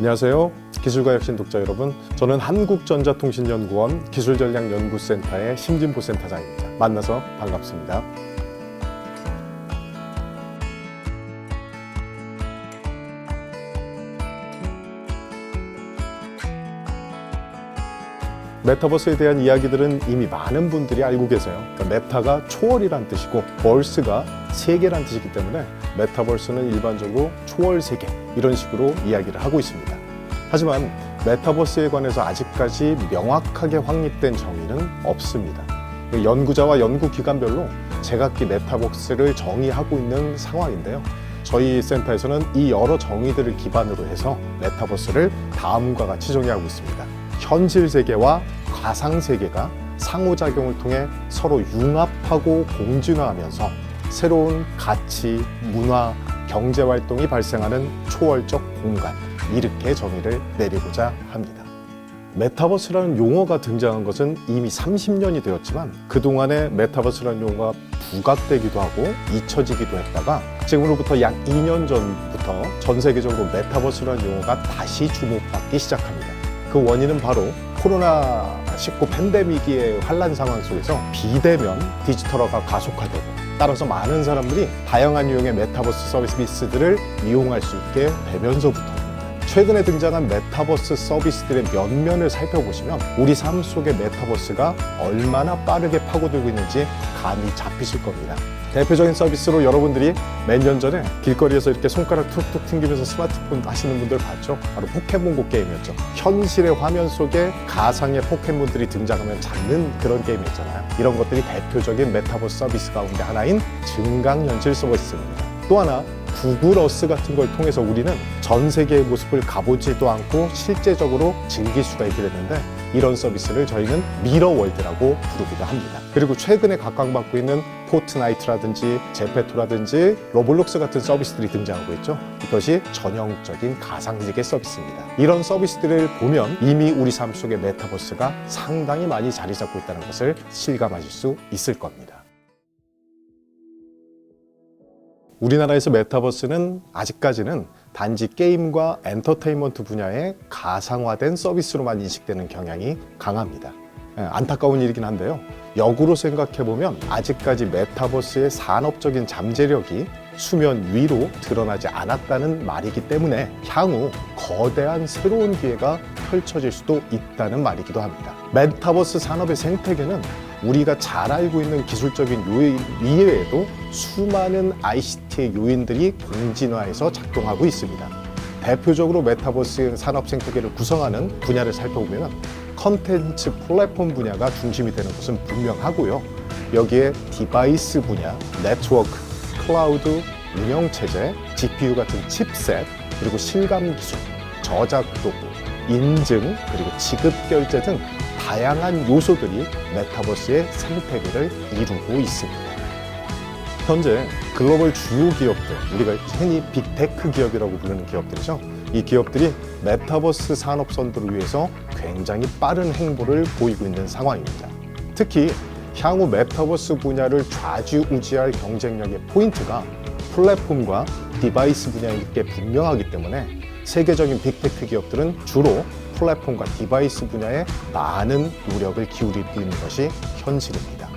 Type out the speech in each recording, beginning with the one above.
안녕하세요. 기술과 혁신 독자 여러분. 저는 한국전자통신연구원 기술전략연구센터의 심진보 센터장입니다. 만나서 반갑습니다. 메타버스에 대한 이야기들은 이미 많은 분들이 알고 계세요. 메타가 초월이란 뜻이고 버스가 세계란 뜻이기 때문에 메타버스는 일반적으로 초월 세계 이런 식으로 이야기를 하고 있습니다. 하지만 메타버스에 관해서 아직까지 명확하게 확립된 정의는 없습니다. 연구자와 연구기관별로 제각기 메타버스를 정의하고 있는 상황인데요. 저희 센터에서는 이 여러 정의들을 기반으로 해서 메타버스를 다음과 같이 정의하고 있습니다. 현실 세계와 가상 세계가 상호작용을 통해 서로 융합하고 공진화하면서 새로운 가치, 문화, 경제활동이 발생하는 초월적 공간, 이렇게 정의를 내리고자 합니다. 메타버스라는 용어가 등장한 것은 이미 30년이 되었지만 그동안에 메타버스라는 용어가 부각되기도 하고 잊혀지기도 했다가 지금으로부터 약 2년 전부터 전 세계적으로 메타버스라는 용어가 다시 주목받기 시작합니다. 그 원인은 바로 코로나19 팬데믹의 환란 상황 속에서 비대면 디지털화가 가속화되고 따라서 많은 사람들이 다양한 유형의 메타버스 서비스들을 이용할 수 있게 되면서부터입니다. 최근에 등장한 메타버스 서비스들의 면면을 살펴보시면 우리 삶 속의 메타버스가 얼마나 빠르게 파고들고 있는지 감이 잡히실 겁니다. 대표적인 서비스로 여러분들이 몇 년 전에 길거리에서 이렇게 손가락 툭툭 튕기면서 스마트폰 하시는 분들 봤죠? 바로 포켓몬고 게임이었죠. 현실의 화면 속에 가상의 포켓몬들이 등장하면 잡는 그런 게임이었잖아요. 이런 것들이 대표적인 메타버스 서비스 가운데 하나인 증강현실 서비스입니다. 또 하나 구글 어스 같은 걸 통해서 우리는 전 세계의 모습을 가보지도 않고 실제적으로 즐길 수가 있게 됐는데 이런 서비스를 저희는 미러월드라고 부르기도 합니다. 그리고 최근에 각광받고 있는 포트나이트라든지 제페토라든지 로블록스 같은 서비스들이 등장하고 있죠. 이것이 전형적인 가상세계 서비스입니다. 이런 서비스들을 보면 이미 우리 삶 속의 메타버스가 상당히 많이 자리 잡고 있다는 것을 실감하실 수 있을 겁니다. 우리나라에서 메타버스는 아직까지는 단지 게임과 엔터테인먼트 분야의 가상화된 서비스로만 인식되는 경향이 강합니다. 안타까운 일이긴 한데요. 역으로 생각해보면 아직까지 메타버스의 산업적인 잠재력이 수면 위로 드러나지 않았다는 말이기 때문에 향후 거대한 새로운 기회가 펼쳐질 수도 있다는 말이기도 합니다. 메타버스 산업의 생태계는 우리가 잘 알고 있는 기술적인 요인 이외에도 수많은 ICT의 요인들이 공진화해서 작동하고 있습니다. 대표적으로 메타버스 산업 생태계를 구성하는 분야를 살펴보면 컨텐츠 플랫폼 분야가 중심이 되는 것은 분명하고요. 여기에 디바이스 분야, 네트워크, 클라우드, 운영체제, GPU 같은 칩셋, 그리고 실감 기술, 저작 도구, 인증, 그리고 지급 결제 등 다양한 요소들이 메타버스의 생태계를 이루고 있습니다. 현재 글로벌 주요 기업들, 우리가 흔히 빅테크 기업이라고 부르는 기업들이죠. 이 기업들이 메타버스 산업 선도를 위해서 굉장히 빠른 행보를 보이고 있는 상황입니다. 특히 향후 메타버스 분야를 좌지우지할 경쟁력의 포인트가 플랫폼과 디바이스 분야에 게 분명하기 때문에 세계적인 빅테크 기업들은 주로 플랫폼과 디바이스 분야에 많은 노력을 기울이고 있는 것이 현실입니다.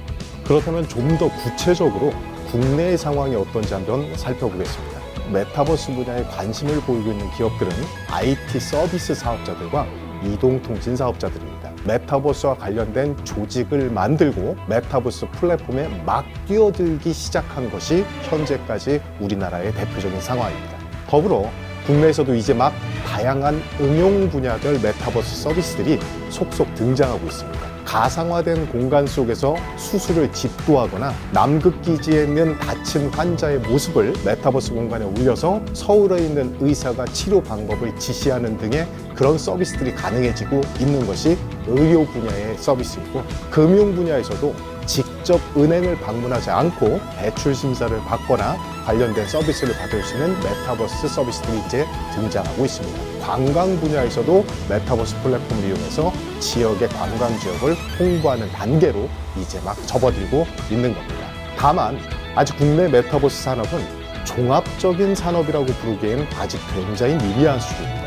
그렇다면 좀 더 구체적으로 국내의 상황이 어떤지 한번 살펴보겠습니다. 메타버스 분야에 관심을 보이고 있는 기업들은 IT 서비스 사업자들과 이동통신 사업자들입니다. 메타버스와 관련된 조직을 만들고 메타버스 플랫폼에 막 뛰어들기 시작한 것이 현재까지 우리나라의 대표적인 상황입니다. 더불어 국내에서도 이제 막 다양한 응용 분야별 메타버스 서비스들이 속속 등장하고 있습니다. 가상화된 공간 속에서 수술을 집도하거나 남극기지에 있는 다친 환자의 모습을 메타버스 공간에 올려서 서울에 있는 의사가 치료 방법을 지시하는 등의 그런 서비스들이 가능해지고 있는 것이 의료 분야의 서비스이고, 금융 분야에서도 직접 은행을 방문하지 않고 대출 심사를 받거나 관련된 서비스를 받을 수 있는 메타버스 서비스들이 이제 등장하고 있습니다. 관광 분야에서도 메타버스 플랫폼을 이용해서 지역의 관광 지역을 홍보하는 단계로 이제 막 접어들고 있는 겁니다. 다만 아직 국내 메타버스 산업은 종합적인 산업이라고 부르기에는 아직 굉장히 미비한 수준입니다.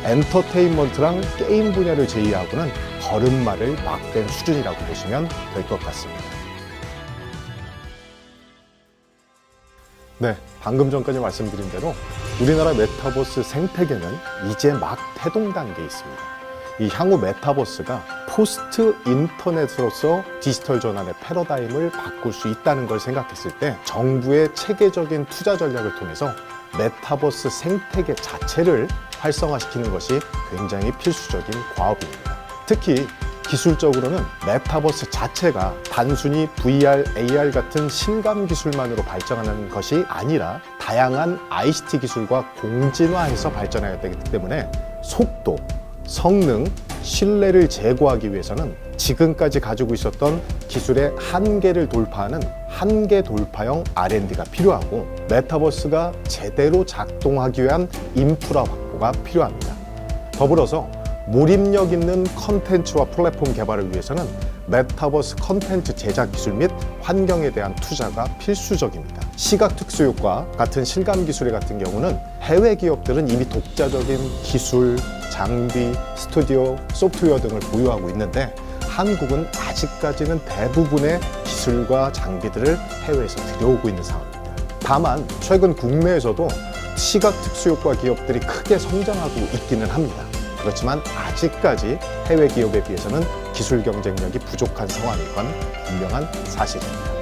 엔터테인먼트랑 게임 분야를 제외하고는 걸음마를 막된 수준이라고 보시면 될 것 같습니다. 네, 방금 전까지 말씀드린 대로 우리나라 메타버스 생태계는 이제 막 태동 단계에 있습니다. 이 향후 메타버스가 포스트 인터넷으로서 디지털 전환의 패러다임을 바꿀 수 있다는 걸 생각했을 때 정부의 체계적인 투자 전략을 통해서 메타버스 생태계 자체를 활성화시키는 것이 굉장히 필수적인 과업입니다. 특히 기술적으로는 메타버스 자체가 단순히 VR, AR 같은 신감 기술만으로 발전하는 것이 아니라 다양한 ICT 기술과 공진화해서 발전해야 되기 때문에 속도, 성능, 신뢰를 제고하기 위해서는 지금까지 가지고 있었던 기술의 한계를 돌파하는 한계 돌파형 R&D가 필요하고 메타버스가 제대로 작동하기 위한 인프라 확보가 필요합니다. 더불어서 몰입력 있는 컨텐츠와 플랫폼 개발을 위해서는 메타버스 컨텐츠 제작 기술 및 환경에 대한 투자가 필수적입니다. 시각 특수 효과 같은 실감 기술 같은 경우는 해외 기업들은 이미 독자적인 기술, 장비, 스튜디오, 소프트웨어 등을 보유하고 있는데 한국은 아직까지는 대부분의 기술과 장비들을 해외에서 들여오고 있는 상황입니다. 다만 최근 국내에서도 시각 특수 효과 기업들이 크게 성장하고 있기는 합니다. 그렇지만 아직까지 해외 기업에 비해서는 기술 경쟁력이 부족한 상황인 건 분명한 사실입니다.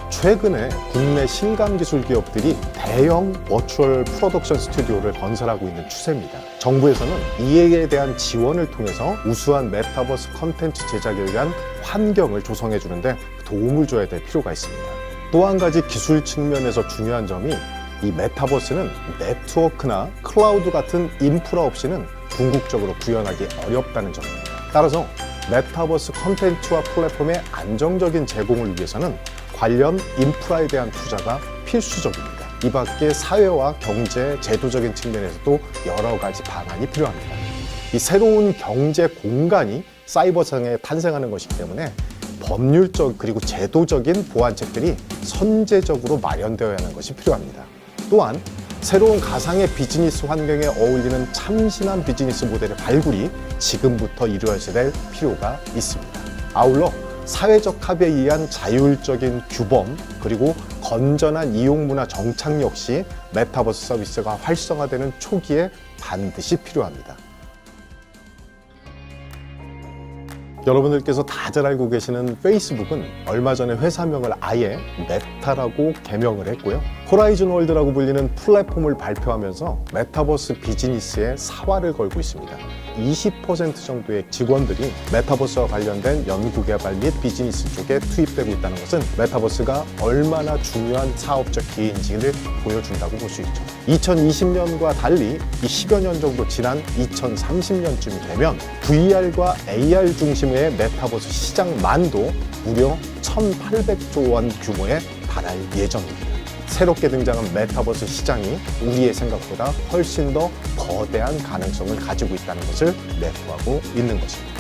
최근에 국내 신감 기술 기업들이 대형 버추얼 프로덕션 스튜디오를 건설하고 있는 추세입니다. 정부에서는 이에 대한 지원을 통해서 우수한 메타버스 컨텐츠 제작에 의한 환경을 조성해 주는데 도움을 줘야 될 필요가 있습니다. 또 한 가지 기술 측면에서 중요한 점이 이 메타버스는 네트워크나 클라우드 같은 인프라 없이는 궁극적으로 구현하기 어렵다는 점입니다. 따라서 메타버스 컨텐츠와 플랫폼의 안정적인 제공을 위해서는 관련 인프라에 대한 투자가 필수적입니다. 이 밖에 사회와 경제, 제도적인 측면에서도 여러 가지 방안이 필요합니다. 이 새로운 경제 공간이 사이버상에 탄생하는 것이기 때문에 법률적 그리고 제도적인 보완책들이 선제적으로 마련되어야 하는 것이 필요합니다. 또한 새로운 가상의 비즈니스 환경에 어울리는 참신한 비즈니스 모델의 발굴이 지금부터 이루어져야 될 필요가 있습니다. 아울러 사회적 합의에 의한 자율적인 규범 그리고 건전한 이용 문화 정착 역시 메타버스 서비스가 활성화되는 초기에 반드시 필요합니다. 여러분들께서 다들 알고 계시는 페이스북은 얼마 전에 회사명을 아예 메타라고 개명을 했고요. 호라이즌 월드라고 불리는 플랫폼을 발표하면서 메타버스 비즈니스에 사활을 걸고 있습니다. 20% 정도의 직원들이 메타버스와 관련된 연구개발 및 비즈니스 쪽에 투입되고 있다는 것은 메타버스가 얼마나 중요한 사업적 기회인지를 보여준다고 볼 수 있죠. 2020년과 달리 이 10여 년 정도 지난 2030년쯤이 되면 VR과 AR 중심의 메타버스 시장만도 무려 1,800조 원 규모에 달할 예정입니다. 새롭게 등장한 메타버스 시장이 우리의 생각보다 훨씬 더 거대한 가능성을 가지고 있다는 것을 내포하고 있는 것입니다.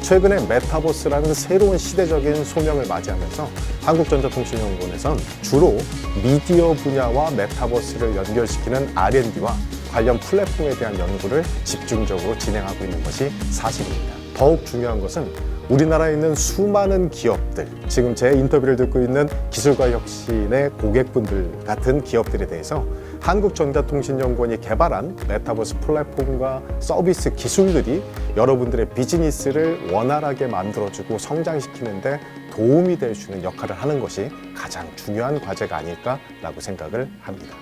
최근에 메타버스라는 새로운 시대적인 소명을 맞이하면서 한국전자통신연구원에서는 주로 미디어 분야와 메타버스를 연결시키는 R&D와 관련 플랫폼에 대한 연구를 집중적으로 진행하고 있는 것이 사실입니다. 더욱 중요한 것은 우리나라에 있는 수많은 기업들, 지금 제 인터뷰를 듣고 있는 기술과 혁신의 고객분들 같은 기업들에 대해서 한국전자통신연구원이 개발한 메타버스 플랫폼과 서비스 기술들이 여러분들의 비즈니스를 원활하게 만들어주고 성장시키는데 도움이 될 수 있는 역할을 하는 것이 가장 중요한 과제가 아닐까라고 생각을 합니다.